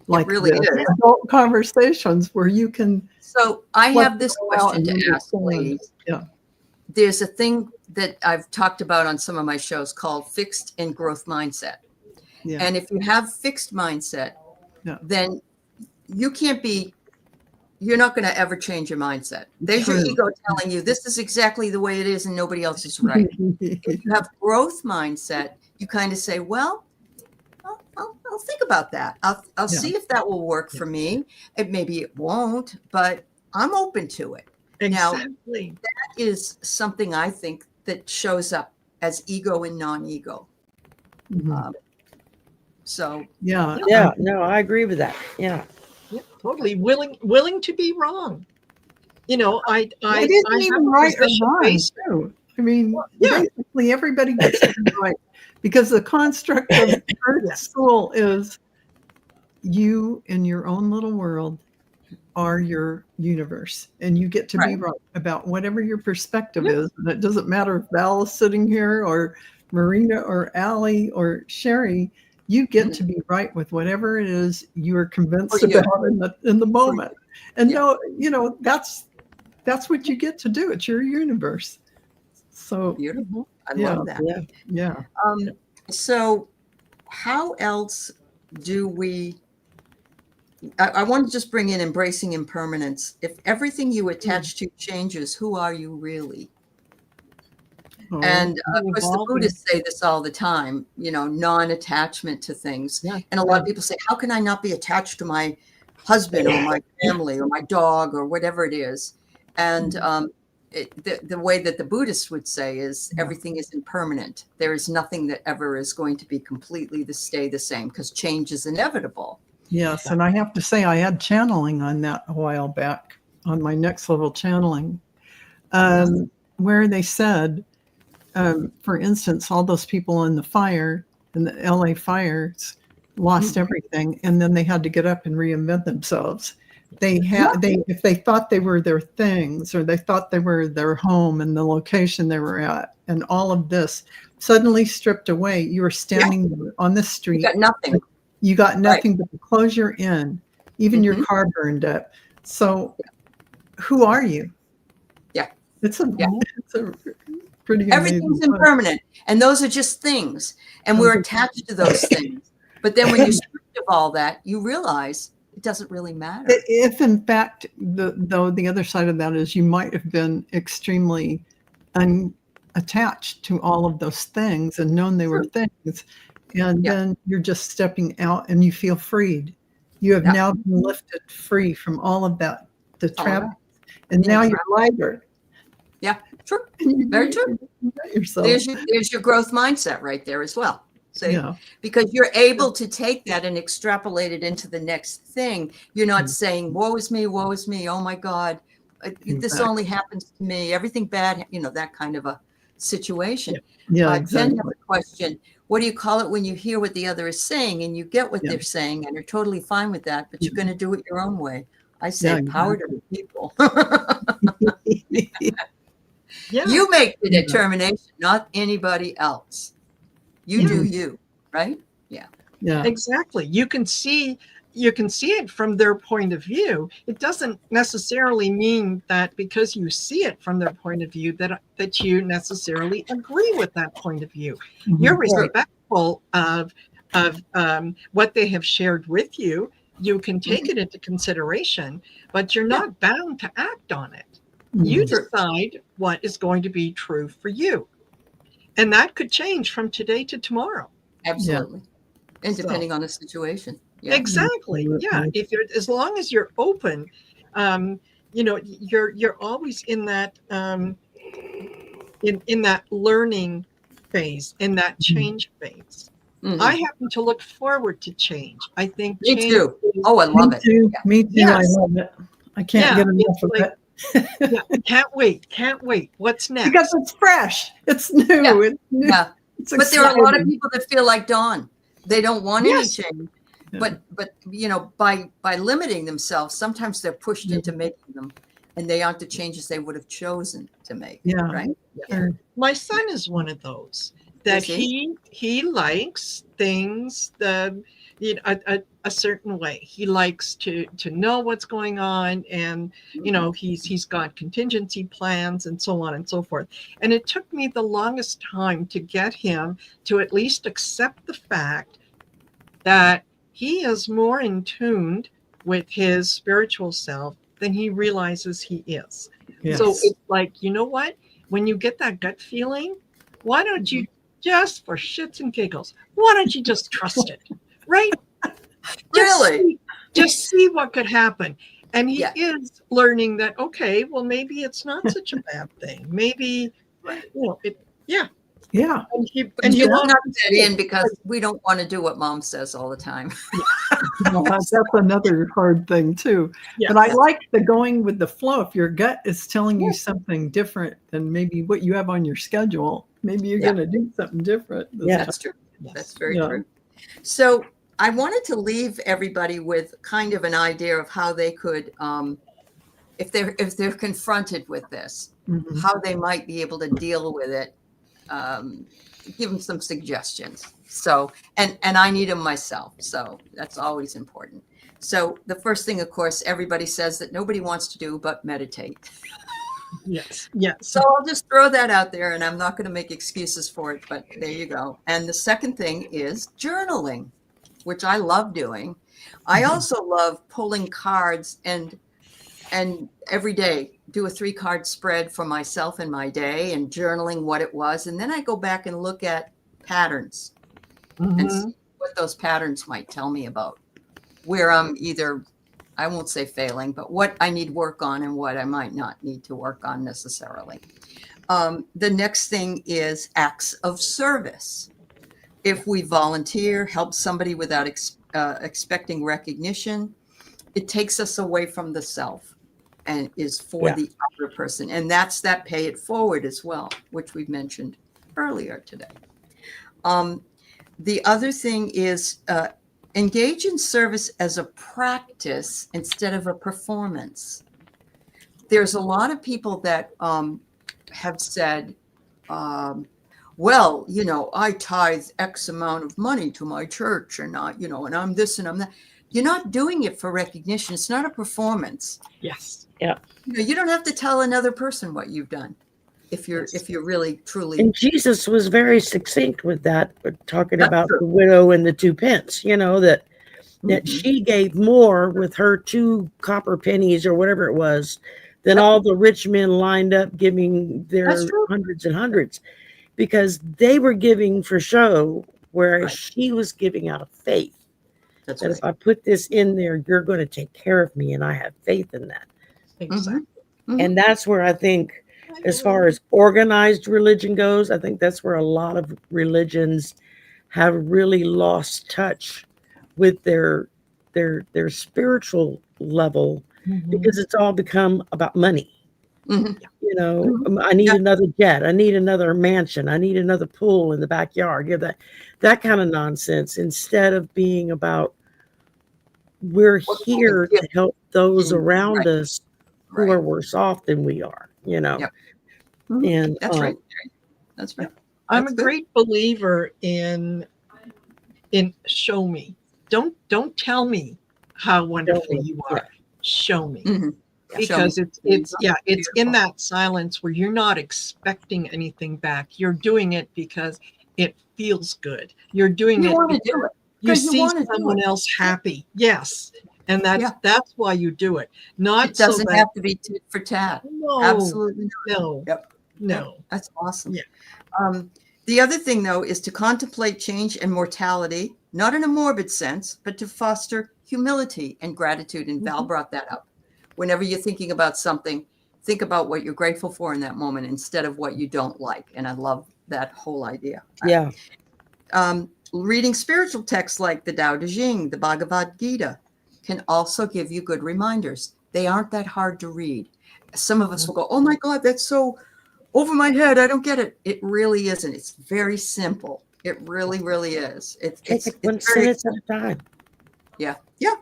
S4: like
S1: really
S4: this,
S1: is.
S4: adult conversations where you can.
S1: So I have this
S4: go out
S1: question
S4: and
S1: to ask,
S4: understand.
S1: ladies.
S4: Yeah.
S1: There's a thing that I've talked about on some of my shows called fixed and growth mindset.
S4: Yeah.
S1: And if you have fixed mindset,
S4: Yeah.
S1: then you can't be, you're not going to ever change your mindset. There's
S4: True.
S1: your ego telling you this is exactly the way it is and nobody else is right. If you have growth mindset, you kind of say, well, I'll think about that. I'll see if that will work for me. Maybe it won't, but I'm open to it.
S2: Exactly.
S1: Now, that is something I think that shows up as ego and non-ego.
S4: Mhm.
S1: So
S3: no, I agree with that. Yeah,
S2: totally willing to be wrong. You know,
S4: it isn't even right or wrong, too. I mean, basically everybody gets to be right, because the construct of Earth School is you in your own little world are your universe, and you get to be right about whatever your perspective is. And it doesn't matter if Val is sitting here or Marina or Allie or Sherry, you get to be right with whatever it is you are convinced about in the moment. And that's what you get to do. It's your universe. So
S1: beautiful. I love that.
S4: Yeah.
S1: So how else do we, I want to just bring in embracing impermanence. If everything you attach to changes, who are you really? And of course, the Buddhists say this all the time, non-attachment to things. And a lot of people say, how can I not be attached to my husband or my family or my dog or whatever it is? And the way that the Buddhists would say is everything is impermanent. There is nothing that ever is going to be completely stay the same, because change is inevitable.
S4: Yes, and I have to say I had channeling on that a while back on my next level channeling, where they said, for instance, all those people in the fire, in the LA fires, lost everything, and then they had to get up and reinvent themselves. If they thought they were their things, or they thought they were their home and the location they were at, and all of this suddenly stripped away. You were standing on the street.
S1: You got nothing.
S4: You got nothing but the clothes you're in. Even your car burned up. So who are you?
S1: Yeah.
S4: It's a pretty amazing.
S1: Everything's impermanent. And those are just things. And we're attached to those things. But then when you strip of all that, you realize it doesn't really matter.
S4: If in fact, the other side of that is you might have been extremely unattached to all of those things and known they were things. And then you're just stepping out and you feel freed. You have now been lifted free from all of that, the trap. And now you're lighter.
S1: Yeah, true. Very true. There's your growth mindset right there as well. See? Yeah. Because you're able to take that and extrapolate it into the next thing. You're not saying, woe is me, oh my God, this only happens to me, everything bad, that kind of a situation.
S4: Yeah, exactly.
S1: Jen has a question. What do you call it when you hear what the other is saying and you get what they're saying and you're totally fine with that, but you're going to do it your own way? I say power to the people. You make the determination, not anybody else. You do you, right? Yeah.
S2: Exactly. You can see it from their point of view. It doesn't necessarily mean that because you see it from their point of view that you necessarily agree with that point of view. You're respectful of what they have shared with you. You can take it into consideration, but you're not bound to act on it. You decide what is going to be true for you. And that could change from today to tomorrow.
S1: Absolutely. And depending on the situation.
S2: Yeah. Exactly. Yeah. If you're, as long as you're open, you're always in that in that learning phase, in that change phase. I happen to look forward to change. I think
S1: me too. Oh, I love it.
S4: Me too. Yes. I love it. I can't get enough of it.
S2: Can't wait. What's next?
S4: Because it's fresh. It's new. It's new.
S1: Yeah. But there are a lot of people that feel like Dawn. They don't want any change. But by limiting themselves, sometimes they're pushed into making them, and they aren't the changes they would have chosen to make.
S4: Yeah.
S1: Right.
S2: Yeah. My son is one of those. that he likes things a certain way. He likes to know what's going on, and he's got contingency plans and so on and so forth. And it took me the longest time to get him to at least accept the fact that he is more in tune with his spiritual self than he realizes he is.
S4: Yes.
S2: So it's like, you know what? When you get that gut feeling, why don't you just, for shits and giggles, why don't you just trust it? Right? Just see what could happen. And he is learning that, okay, well, maybe it's not such a bad thing. Maybe,
S4: Yeah.
S1: And you will not fit in because we don't want to do what mom says all the time.
S4: Well, that's another hard thing too. But I like the going with the flow. If your gut is telling you something different than maybe what you have on your schedule, maybe you're going to do something different.
S1: That's true. That's very true. So I wanted to leave everybody with kind of an idea of how they could, if they're confronted with this, how they might be able to deal with it. Give them some suggestions. So, and I need them myself. So that's always important. So the first thing, of course, everybody says that nobody wants to do but meditate.
S2: Yes.
S1: So I'll just throw that out there, and I'm not going to make excuses for it, but there you go. And the second thing is journaling, which I love doing. I also love pulling cards and every day do a 3-card spread for myself and my day and journaling what it was. And then I go back and look at patterns and see what those patterns might tell me about where I'm either, I won't say failing, but what I need work on and what I might not need to work on necessarily. The next thing is acts of service. If we volunteer, help somebody without expecting recognition, it takes us away from the self and is for the other person. And that's that pay it forward as well, which we've mentioned earlier today. The other thing is engage in service as a practice instead of a performance. There's a lot of people that have said, well, I tithe X amount of money to my church and and I'm this and I'm that. You're not doing it for recognition. It's not a performance.
S2: Yes.
S3: Yeah.
S1: You don't have to tell another person what you've done if you're really truly.
S3: And Jesus was very succinct with that, talking about the widow and the 2 pence, that she gave more with her 2 copper pennies or whatever it was than all the rich men lined up giving their hundreds and hundreds, because they were giving for show, whereas she was giving out of faith. That if I put this in there, you're going to take care of me, and I have faith in that.
S2: Exactly.
S3: And that's where I think, as far as organized religion goes, I think that's where a lot of religions have really lost touch with their spiritual level, because it's all become about money. I need another jet, I need another mansion, I need another pool in the backyard. That kind of nonsense, instead of being about, we're here to help those around us who are worse off than we are, And
S1: that's right. That's right.
S2: I'm a great believer in show me. Don't tell me how wonderful you are. Show me. Because it's in that silence where you're not expecting anything back. You're doing it because it feels good. You're doing it because you see someone else happy. Yes. And that's why you do it. It
S1: doesn't have to be tit for tat.
S2: No,
S1: absolutely
S2: no.
S1: Yep.
S2: No.
S1: That's awesome.
S2: Yeah.
S1: The other thing, though, is to contemplate change and mortality, not in a morbid sense, but to foster humility and gratitude. And Val brought that up. Whenever you're thinking about something, think about what you're grateful for in that moment instead of what you don't like. And I love that whole idea.
S3: Yeah.
S1: Reading spiritual texts like the Tao Te Ching, the Bhagavad Gita, can also give you good reminders. They aren't that hard to read. Some of us will go, oh my God, that's so over my head. I don't get it. It really isn't. It's very simple. It really, really is. It's
S3: one sentence at a time.
S1: Yeah. Yeah.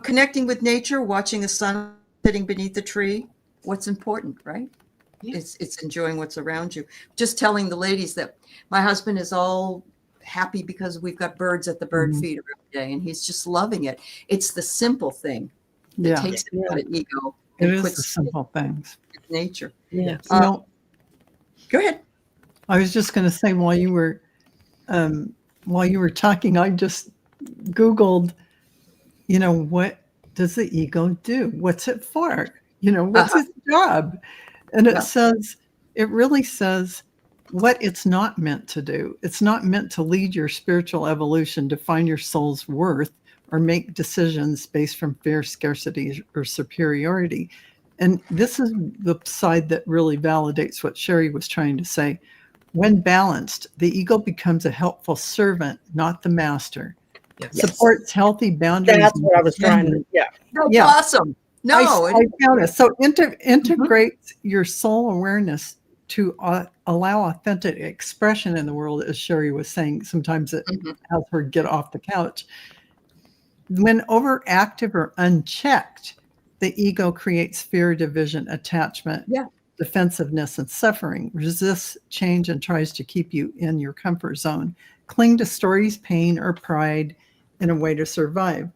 S1: Connecting with nature, watching the sun sitting beneath the tree. What's important, right? It's enjoying what's around you. Just telling the ladies that my husband is all happy because we've got birds at the bird feeder every day, and he's just loving it. It's the simple thing that takes it out of ego and
S4: It is
S1: puts
S4: the simple things.
S1: nature.
S2: Yes.
S1: Go ahead.
S4: I was just going to say while you were talking, I just Googled, what does the ego do? What's it for? What's its job? And it really says what it's not meant to do. It's not meant to lead your spiritual evolution, define your soul's worth, or make decisions based from fear, scarcity, or superiority. And this is the side that really validates what Sherry was trying to say. When balanced, the ego becomes a helpful servant, not the master.
S2: Yes.
S4: Supports healthy boundaries.
S3: That's what I was trying to.
S1: That's awesome. No,
S4: I found it. So integrates your soul awareness to allow authentic expression in the world, as Sherry was saying. Sometimes it has her get off the couch. When overactive or unchecked, the ego creates fear, division, attachment, defensiveness, and suffering, resists change, and tries to keep you in your comfort zone. Cling to stories, pain, or pride in a way to survive.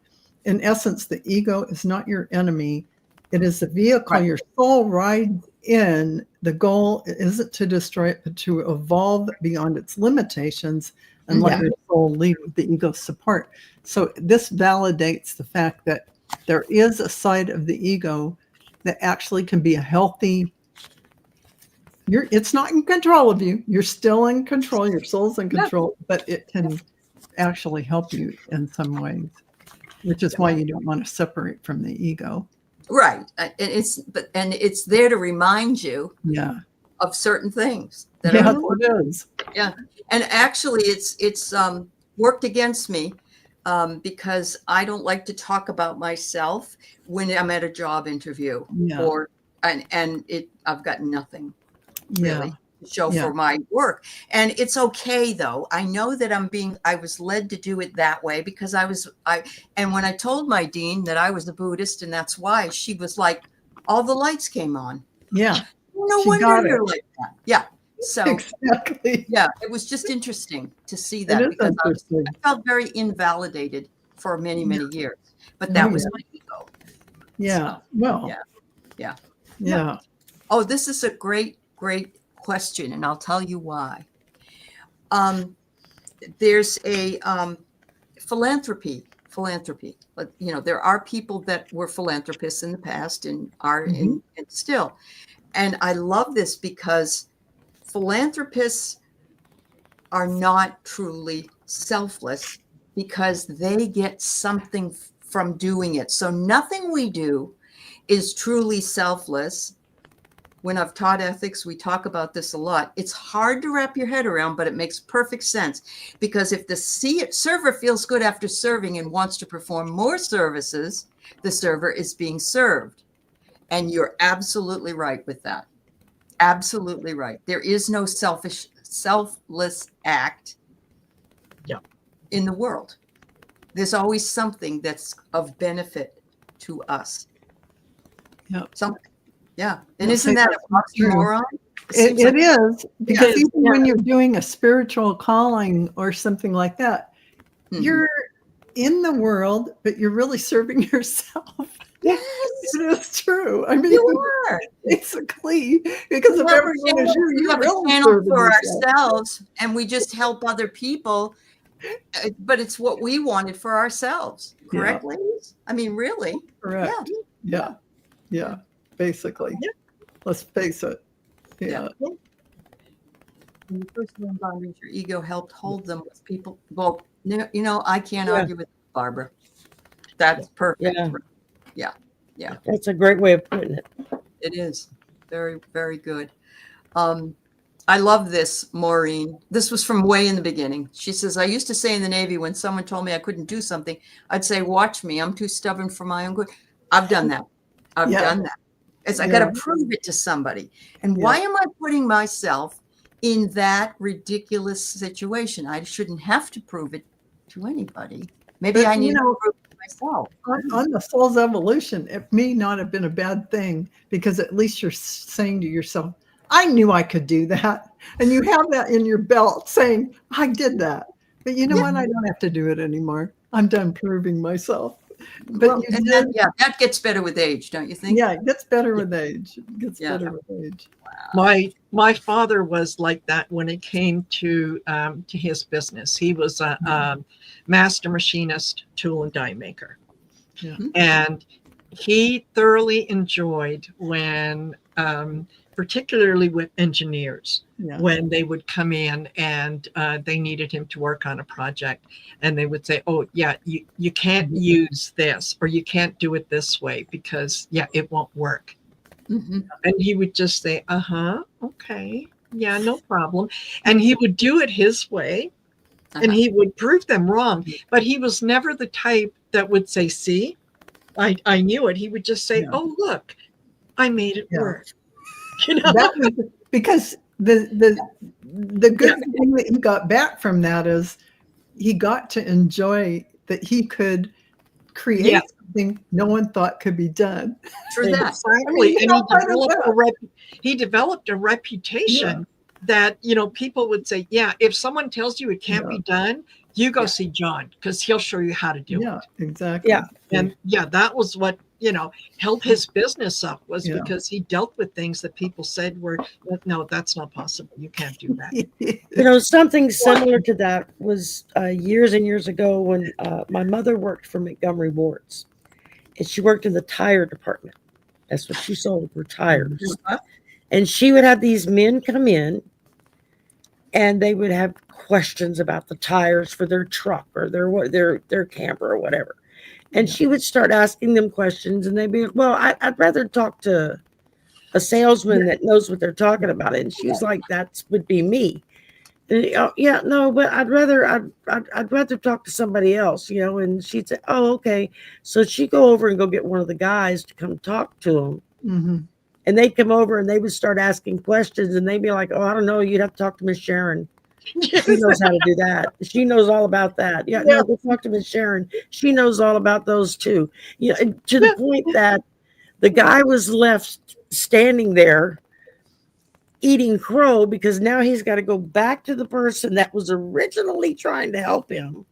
S4: In essence, the ego is not your enemy. It is the vehicle your soul rides in. The goal isn't to destroy it, but to evolve beyond its limitations and let your soul lead with the ego's support. So this validates the fact that there is a side of the ego that actually can be a healthy. It's not in control of you. You're still in control. Your soul's in control, but it can actually help you in some ways, which is why you don't want to separate from the ego.
S1: Right. And it's there to remind you of certain things.
S4: It is.
S1: Yeah. And actually it's worked against me because I don't like to talk about myself when I'm at a job interview I've got nothing really to show for my work. And it's okay though. I know that I was led to do it that way because and when I told my dean that I was a Buddhist and that's why, she was like, all the lights came on.
S4: Yeah.
S1: No wonder you're like that. Yeah. So
S4: exactly.
S1: Yeah, it was just interesting to see that because I felt very invalidated for many, many years. But that was my ego.
S4: Yeah.
S1: So,
S4: well. Yeah.
S1: Oh, this is a great question, and I'll tell you why. There's a philanthropy. But there are people that were philanthropists in the past and are and still. And I love this because philanthropists are not truly selfless because they get something from doing it. So nothing we do is truly selfless. When I've taught ethics, we talk about this a lot. It's hard to wrap your head around, but it makes perfect sense because if the server feels good after serving and wants to perform more services, the server is being served. And you're absolutely right with that. Absolutely right. There is no selfless act in the world. There's always something that's of benefit to us. Something. Yeah. And isn't that a oxymoron?
S4: It is because even when you're doing a spiritual calling or something like that, you're in the world, but you're really serving yourself.
S1: Yes,
S4: it is true. I mean,
S1: you are
S4: basically because if everyone is you,
S1: have a channel for ourselves, and we just help other people. But it's what we wanted for ourselves, correct, ladies? I mean, really?
S4: Correct. Yeah. Basically, let's face it. Yeah.
S1: When you first learn boundaries, your ego helped hold them with people. Well, I can't argue with Barbara. That's perfect. Yeah.
S3: That's a great way of putting it.
S1: It is very, very good. I love this, Maureen. This was from way in the beginning. She says, I used to say in the Navy when someone told me I couldn't do something, I'd say, watch me. I'm too stubborn for my own good. I've done that. I've done that. I got to prove it to somebody. And why am I putting myself in that ridiculous situation? I shouldn't have to prove it to anybody. Maybe I need to prove it to myself.
S4: On the soul's evolution, it may not have been a bad thing because at least you're saying to yourself, I knew I could do that. And you have that in your belt saying, I did that. But you know what? I don't have to do it anymore. I'm done proving myself. But
S1: well,
S4: you did.
S1: that gets better with age, don't you think?
S4: Yeah, it gets better with age. It gets better with age.
S2: Wow. My father was like that when it came to his business. He was a master machinist, tool and die maker.
S4: Yeah.
S2: And he thoroughly enjoyed when, particularly with engineers, when they would come in and they needed him to work on a project, and they would say, oh, yeah, you can't use this, or you can't do it this way because, it won't work. And he would just say, okay, yeah, no problem. And he would do it his way, and he would prove them wrong. But he was never the type that would say, see, I knew it. He would just say, oh, look, I made it work.
S4: That was, because the good thing that he got back from that is he got to enjoy that he could create something no one thought could be done.
S1: True that.
S2: Exactly. And he developed a reputation that, people would say, if someone tells you it can't be done, you go see John, because he'll show you how to do it.
S4: Yeah, exactly.
S2: Yeah. And that was what, held his business up, was because he dealt with things that people said were, no, that's not possible. You can't do that.
S3: Something similar to that was years and years ago when my mother worked for Montgomery Ward's, and she worked in the tire department. That's what she sold, were tires. And she would have these men come in, and they would have questions about the tires for their truck or their camper or whatever. And she would start asking them questions, and they'd be like, well, I'd rather talk to a salesman that knows what they're talking about. And she was like, that would be me. And, no, but I'd rather talk to somebody else, and she'd say, oh, okay. So she'd go over and go get one of the guys to come talk to them. And they'd come over and they would start asking questions, and they'd be like, oh, I don't know. You'd have to talk to Miss Sharon. She knows how to do that. She knows all about that. No, go talk to Miss Sharon. She knows all about those too. And to the point that the guy was left standing there eating crow, because now he's got to go back to the person that was originally trying to help him,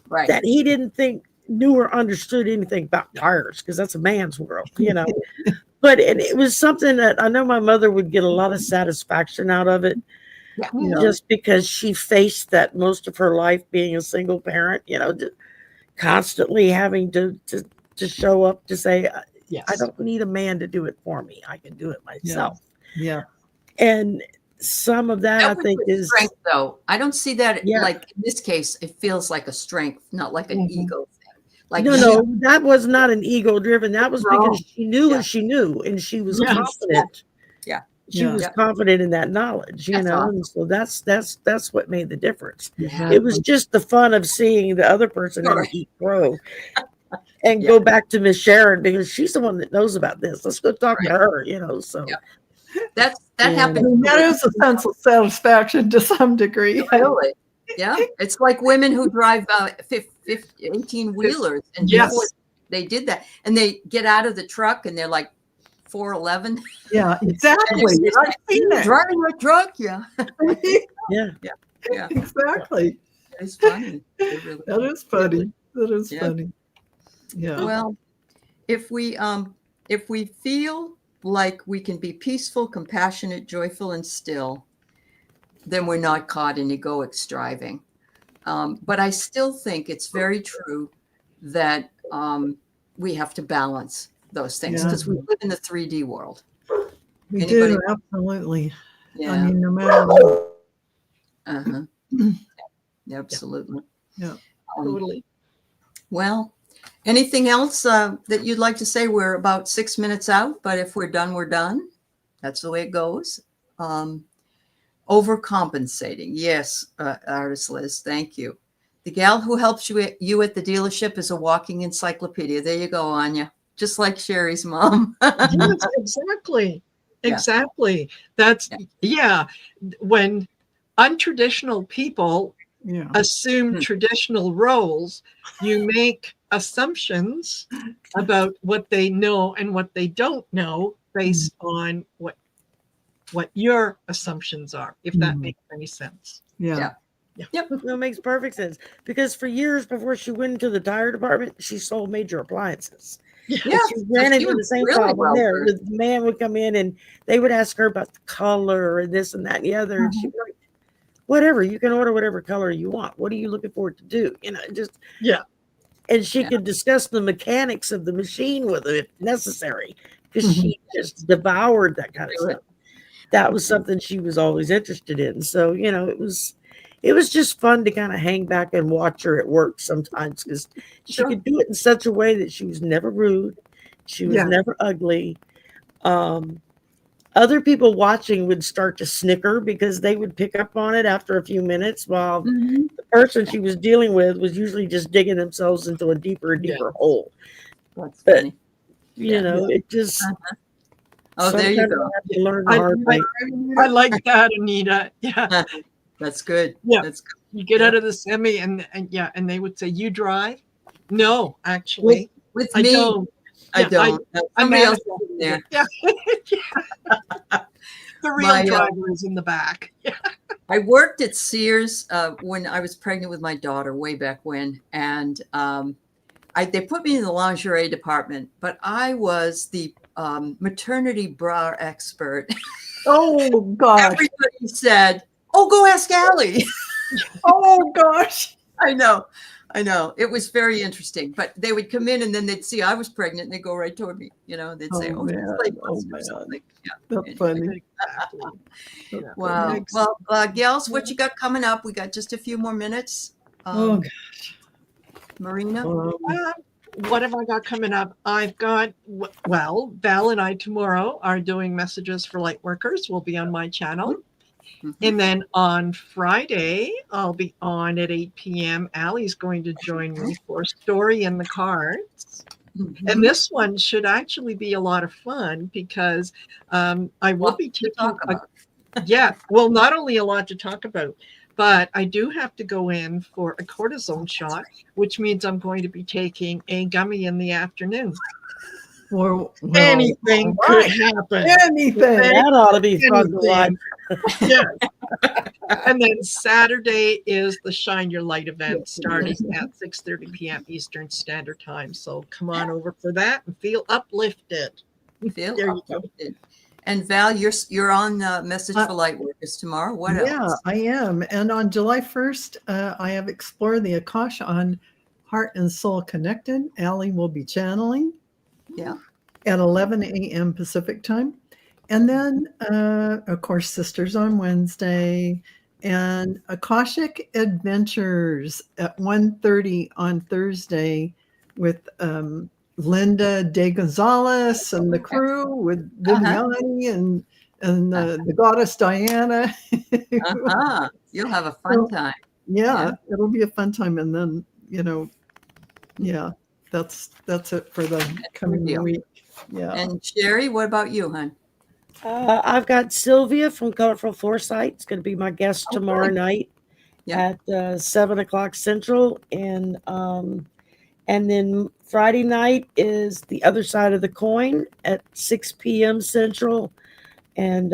S3: that he didn't think knew or understood anything about tires, because that's a man's world, But it was something that I know my mother would get a lot of satisfaction out of it. Just because she faced that most of her life being a single parent, constantly having to show up to say, I don't need a man to do it for me. I can do it myself.
S4: Yeah.
S3: And some of that I think is
S1: strength, though. I don't see that like in this case, it feels like a strength, not like an ego thing. Like
S3: no, that was not an ego driven. That was because she knew what she knew, and she was confident. She was confident in that knowledge, and so that's what made the difference. It was just the fun of seeing the other person eat crow and go back to Miss Sharon, because she's the one that knows about this. Let's go talk to her, so
S1: that happened.
S4: That is a sense of satisfaction to some degree.
S1: Totally. Yeah, it's like women who drive 18-wheelers, and they did that, and they get out of the truck and they're like 4'11".
S4: Yeah, exactly. I've seen that.
S1: Driving a truck,
S3: yeah,
S4: exactly.
S1: It's funny.
S4: That is funny. That is funny. Yeah.
S1: Well, if we feel like we can be peaceful, compassionate, joyful, and still, then we're not caught in egoic striving. But I still think it's very true that we have to balance those things, because we live in the 3D world.
S4: We do, absolutely. Yeah. I mean, no matter what.
S1: Absolutely.
S4: Yeah.
S2: Totally.
S1: Well, anything else that you'd like to say? We're about 6 minutes out, but if we're done, we're done. That's the way it goes. Overcompensating. Yes, artist Liz, thank you. The gal who helps you at the dealership is a walking encyclopedia. There you go, Anya. Just like Sherry's mom.
S2: Yes, exactly. That's when untraditional people assume traditional roles, you make assumptions about what they know and what they don't know based on what what your assumptions are, if that makes any sense.
S4: Yeah.
S1: Yep.
S3: That makes perfect sense. Because for years before she went into the tire department, she sold major appliances.
S1: Yeah.
S3: And she ran
S1: she
S3: into
S1: was
S3: the same
S1: really
S3: problem
S1: well
S3: there.
S1: versed.
S3: The man would come in and they would ask her about the color and this and that and the other. And she'd be like, whatever, you can order whatever color you want. What are you looking for it to do? You know, just
S2: Yeah.
S3: And she could discuss the mechanics of the machine with them if necessary, because she just devoured that kind of stuff. That was something she was always interested in. So, you know, it was just fun to kind of hang back and watch her at work sometimes, because she could do it in such a way that she was never rude. She was never ugly. Other people watching would start to snicker because they would pick up on it after a few minutes, while the person she was dealing with was usually just digging themselves into a deeper and deeper hole.
S1: That's funny.
S3: You know, it just
S1: Oh, there you go.
S3: have to learn the hard way.
S2: I like that, Anita. Yeah.
S1: That's good.
S2: Yeah.
S1: That's good.
S2: You get out of the semi and they would say, you drive? No, actually.
S1: With
S2: I
S1: me,
S2: don't.
S1: I don't. Somebody else is in there.
S2: Yeah. The real driver is in the back.
S1: I worked at Sears when I was pregnant with my daughter way back when, and they put me in the lingerie department, but I was the maternity bra expert.
S4: Oh gosh.
S1: Everybody said, "Oh, go ask Allie."
S4: Oh gosh.
S1: I know. It was very interesting, but they would come in and then they'd see I was pregnant and they'd go right toward me. You know, they'd say, "Oh,
S4: man.
S1: like
S4: Oh,
S1: or
S4: man.
S1: something." Yeah.
S4: That's funny.
S1: Wow. Well, gals, what you got coming up? We got just a few more minutes.
S4: Oh gosh.
S1: Marina?
S2: What have I got coming up? I've got, well, Val and I tomorrow are doing Messages for Light Workers. We'll be on my channel. And then on Friday, I'll be on at 8 p.m. Allie's going to join me for Story in the Cards. And this one should actually be a lot of fun because I will be taking well, not only a lot to talk about, but I do have to go in for a cortisone shot, which means I'm going to be taking a gummy in the afternoon.
S4: Well,
S2: Anything could happen.
S4: Anything.
S3: That ought to be fun to watch.
S2: Yes. And then Saturday is the Shine Your Light event starting at 6:30 p.m. Eastern Standard Time. So come on over for that and feel uplifted.
S1: Feel uplifted. And Val, you're on Message for Light Workers tomorrow. What else?
S4: Yeah, I am. And on July 1st, I have Explore the Akasha on Heart and Soul Connected. Allie will be channeling.
S1: Yeah.
S4: At 11 a.m. Pacific time. And then, of course, Sisters on Wednesday and Akashic Adventures at 1:30 on Thursday with Linda De Gonzalez and the crew with Viviani and the goddess Diana.
S1: You'll have a fun time.
S4: Yeah, it'll be a fun time. And then, you know, that's it for the coming week. Yeah.
S1: And Sherry, what about you, hon?
S3: I've got Sylvia from Colorful Foresight. It's going to be my guest tomorrow night at 7 o'clock Central. And then Friday night is The Other Side of the Coin at 6 p.m. Central. And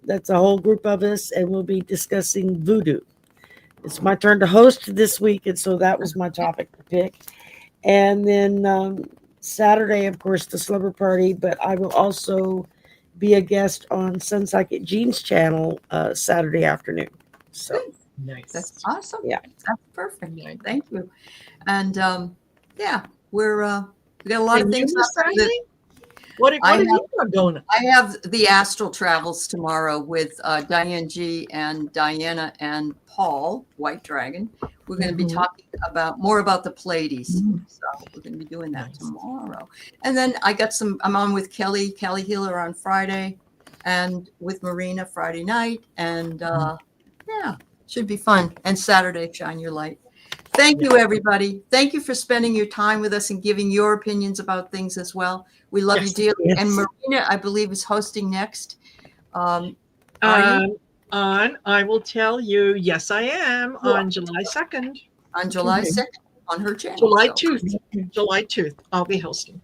S3: that's a whole group of us, and we'll be discussing voodoo. It's my turn to host this week, and so that was my topic to pick. And then Saturday, of course, the Slumber Party, but I will also be a guest on Sun Psychic Jean's channel Saturday afternoon. So
S2: nice.
S1: That's awesome.
S3: Yeah.
S1: That's perfect. Nice. Thank you. And we got a lot of things.
S2: What have you got going?
S1: I have the Astral Travels tomorrow with Diane G and Diana and Paul, White Dragon. We're going to be talking more about the Pleiades. So we're going to be doing that tomorrow. And then I'm on with Kelly Healer on Friday and with Marina Friday night. And should be fun. And Saturday, Shine Your Light. Thank you, everybody. Thank you for spending your time with us and giving your opinions about things as well. We love you dearly. Yes. And Marina, I believe, is hosting next.
S2: I will tell you, yes, I am on July 2nd.
S1: On July 2nd on her channel.
S2: July 2nd. I'll be hosting.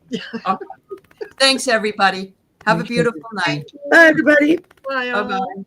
S1: Thanks, everybody. Have a beautiful night.
S3: Bye, everybody.
S2: Bye,
S1: Bye
S2: all.
S1: bye.